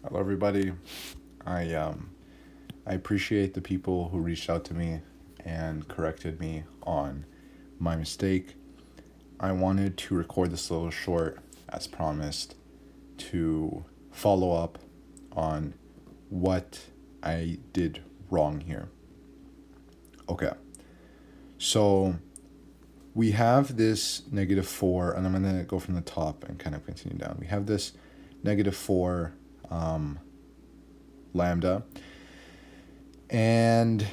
Hello, everybody. I appreciate the people who reached out to me and corrected me on my mistake. I wanted to record this little short, as promised, to follow up on what I did wrong here. Okay, so we have this -4, and I'm going to go from the top and kind of continue down. We have this -4 lambda, and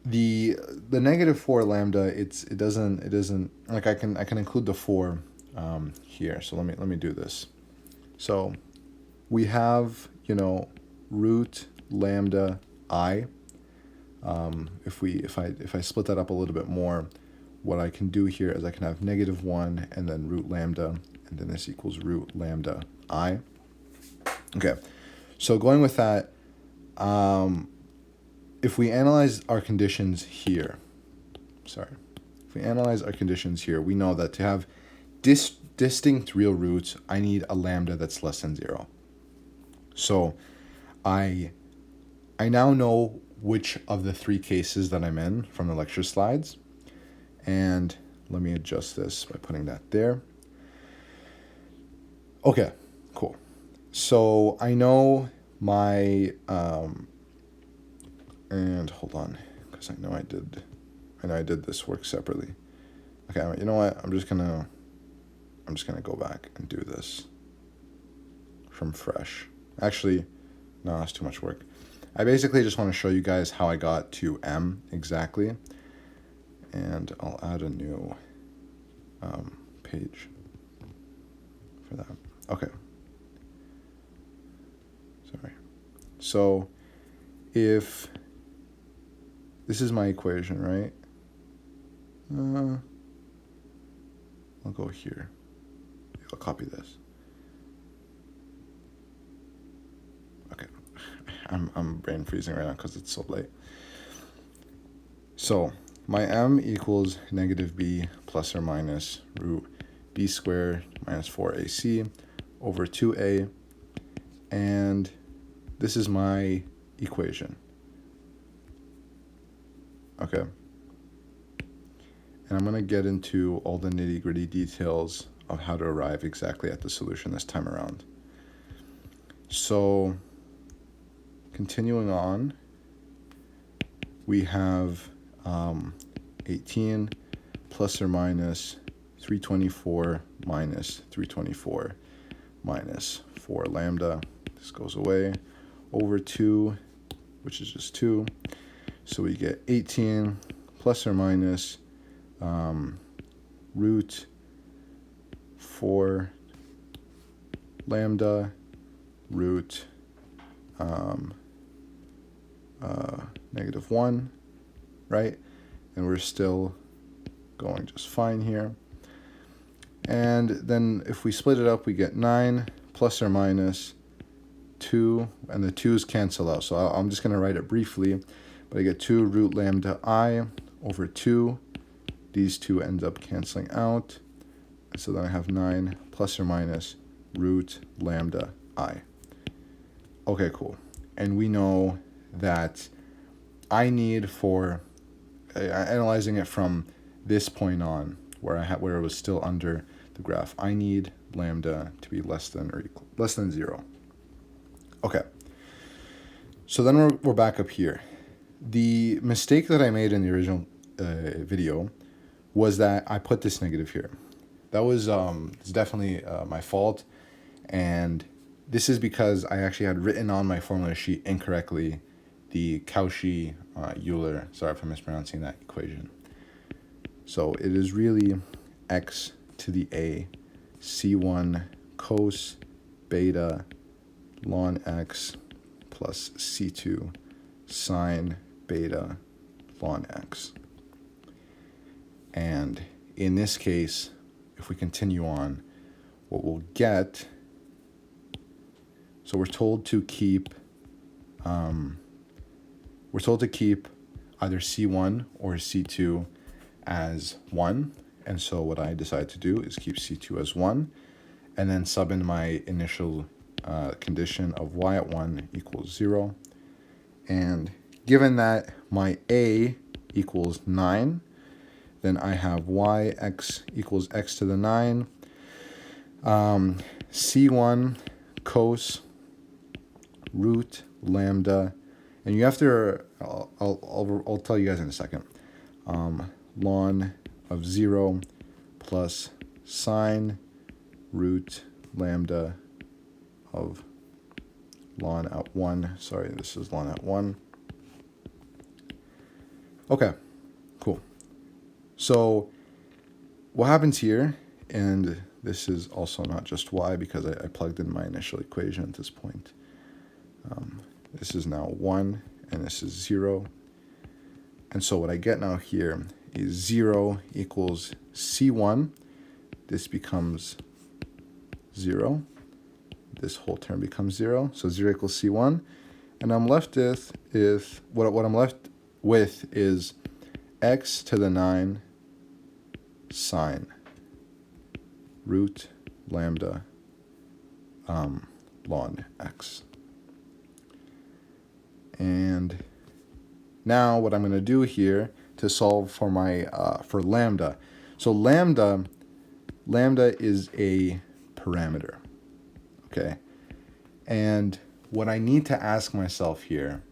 the -4 lambda, it doesn't like I can include the 4 here. So let me do this. So we have, root lambda I. If I split that up a little bit more, what I can do here is I can have -1 and then root lambda, and then this equals root lambda I. Okay, so going with that, if we analyze our conditions here, we know that to have distinct real roots, I need a lambda that's less than 0. So I now know which of the 3 cases that I'm in from the lecture slides. And let me adjust this by putting that there. Okay, cool. So I know my, and hold on, because I know I did this work separately. Okay, you know what? I'm just gonna go back and do this from fresh. Actually, no, that's too much work. I basically just want to show you guys how I got to M exactly, and I'll add a new page for that. Okay. Sorry. So if this is my equation, right? I'll go here. I'll copy this. Okay. I'm brain freezing right now because it's so late. So my M equals -b plus or minus root b squared minus 4ac over 2a, and this is my equation. Okay. And I'm going to get into all the nitty-gritty details of how to arrive exactly at the solution this time around. So continuing on, we have 18 plus or minus 324 minus 324 minus 4 lambda. This goes away, over 2, which is just 2. So we get 18 plus or minus root 4 lambda root -1, right? And we're still going just fine here. And then if we split it up, we get 9 plus or minus 2, and the 2's cancel out. So I'm just going to write it briefly, but I get 2 root lambda I over 2. These 2 end up canceling out. So then I have 9 plus or minus root lambda I. Okay, cool. And we know that I need, for analyzing it from this point on, where it was still under the graph, I need lambda to be less than 0. Okay. So then we're back up here. The mistake that I made in the original video was that I put this negative here. That was it's definitely my fault, and this is because I actually had written on my formula sheet incorrectly the Cauchy-Euler, sorry if I'm mispronouncing that equation. So it is really x to the a c1 cos beta ln x plus c2 sine beta ln x. And in this case, if we continue on, what we'll get, so we're told to keep either C1 or C2 as 1. And so what I decided to do is keep C2 as 1, and then sub in my initial condition of y at 1 equals 0. And given that my a equals 9, then I have yx equals x to the 9, c1 cos root lambda, and you have to, I'll tell you guys in a second, ln of 0 plus sine root lambda of ln at 1. Sorry, this is ln at 1. Okay, cool. So what happens here, and this is also not just y because I plugged in my initial equation at this point. This is now 1 and this is 0. And so what I get now here is 0 equals c1. This becomes 0. This whole term becomes 0. So 0 equals c1. And I'm left with, what I'm left with is x to the 9 sine root lambda ln x. And now what I'm going to do here to solve for my for lambda. So lambda is a parameter, okay? And what I need to ask myself here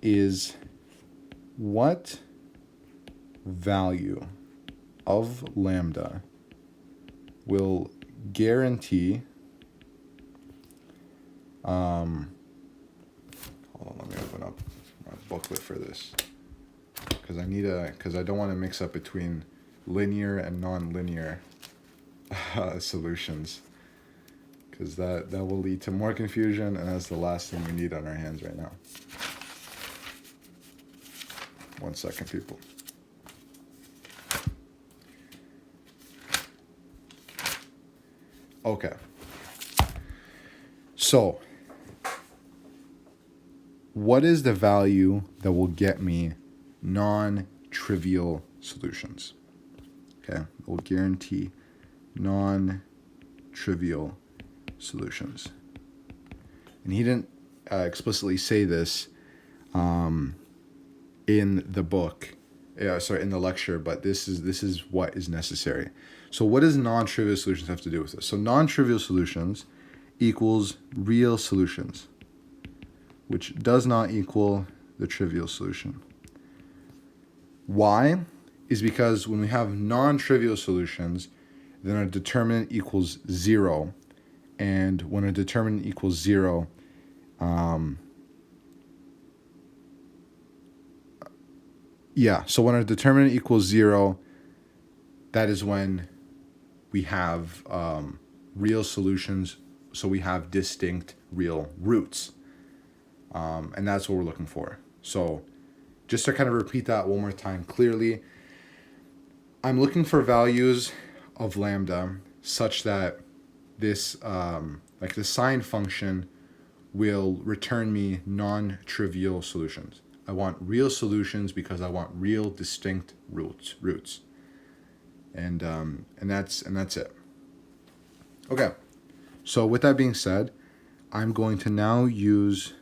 is what value of lambda will guarantee hold on, let me open up my booklet for this, because I don't want to mix up between linear and non-linear solutions, because that will lead to more confusion, and that's the last thing we need on our hands right now. 1 second, people. Okay. So, what is the value that will get me non-trivial solutions? Okay, it will guarantee non-trivial solutions. And he didn't explicitly say this in the book, in the lecture, but this is what is necessary. So what does non-trivial solutions have to do with this? So non-trivial solutions equals real solutions, which does not equal the trivial solution. Why? Is because when we have non-trivial solutions, then our determinant equals 0. And when a determinant equals 0, so when our determinant equals 0, that is when we have real solutions, so we have distinct real roots. And that's what we're looking for. So just to kind of repeat that one more time clearly, I'm looking for values of lambda such that this, like the sine function, will return me non-trivial solutions. I want real solutions because I want real distinct roots. And that's it. Okay. So with that being said, I'm going to now use,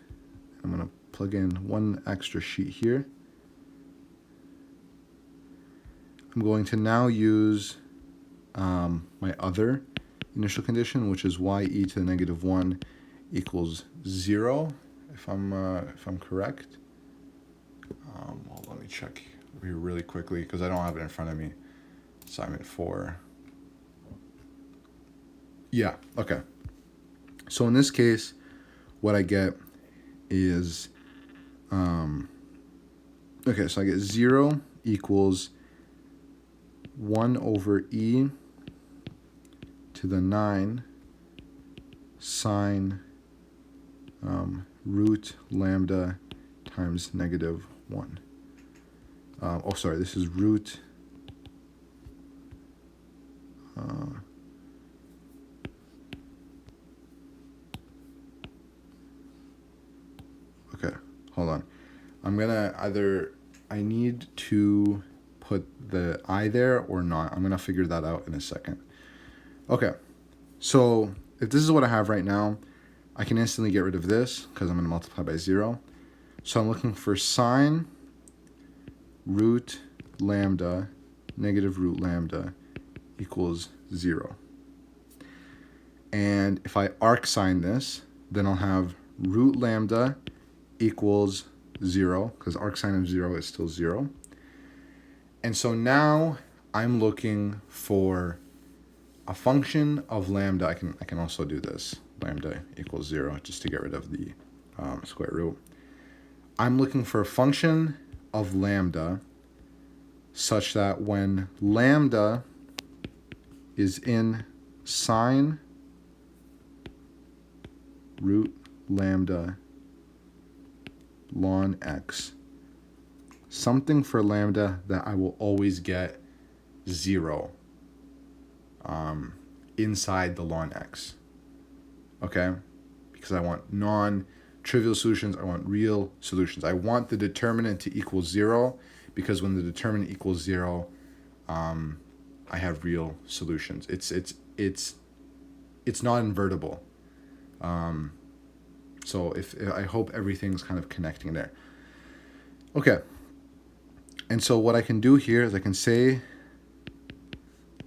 I'm going to plug in one extra sheet here. I'm going to now use my other initial condition, which is y(e) to the negative 1 equals 0, if I'm correct. Well, let me check here really quickly because I don't have it in front of me. Assignment 4. Yeah, okay. So in this case, what I get is, okay, so I get 0 equals 1 over e to the 9 sine root lambda times negative 1. This is root okay, hold on. I need to put the I there or not. I'm going to figure that out in a second. Okay, so if this is what I have right now, I can instantly get rid of this because I'm going to multiply by 0. So I'm looking for sine root lambda negative root lambda equals 0. And if I arc sine this, then I'll have root lambda equals 0, because arc sine of 0 is still 0. And so now I'm looking for a function of lambda. I can also do this, lambda equals 0, just to get rid of the square root. I'm looking for a function of lambda such that when lambda is in sine root lambda ln x, something for lambda that I will always get 0 inside the ln x. Okay? Because I want non-trivial solutions, I want real solutions. I want the determinant to equal 0, because when the determinant equals 0, I have real solutions. It's not invertible. So I hope everything's kind of connecting there. Okay. And so what I can do here is I can say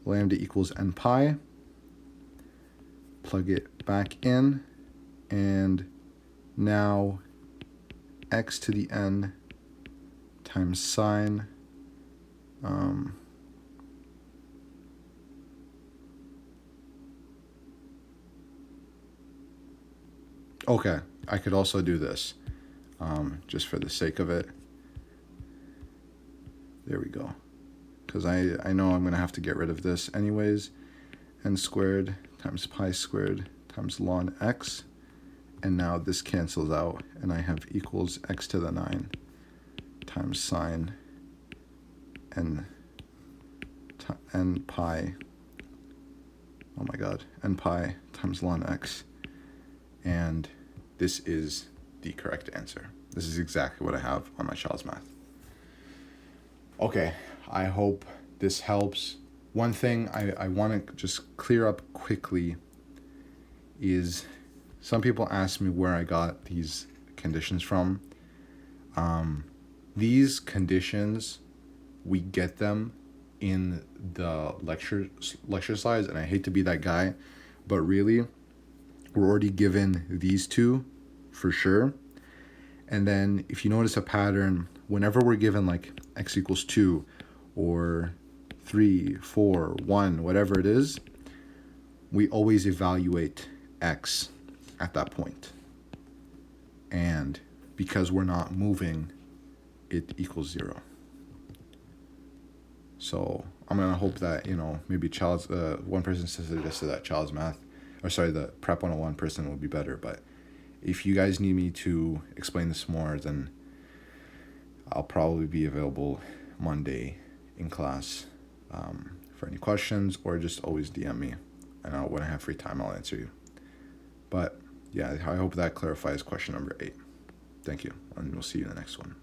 lambda equals n pi, plug it back in, and now x to the n times sine okay, I could also do this just for the sake of it. There we go. Because I know I'm going to have to get rid of this anyways. N squared times pi squared times ln x. And now this cancels out, and I have equals x to the 9 times sine n pi. Oh my god, n pi times ln x. And this is the correct answer. This is exactly what I have on my child's math. Okay, I hope this helps. One thing I want to just clear up quickly is some people ask me where I got these conditions from. These conditions, we get them in the lecture slides, and I hate to be that guy, but really, we're already given these two for sure. And then if you notice a pattern, whenever we're given like x equals 2 or 3, 4, 1, whatever it is, we always evaluate x at that point. And because we're not moving, it equals 0. So I'm going to hope that, maybe one person suggested that child's math, the Prep 101 person will be better. But if you guys need me to explain this more, then I'll probably be available Monday in class for any questions, or just always DM me. And when I have free time, I'll answer you. But yeah, I hope that clarifies question number 8. Thank you, and we'll see you in the next one.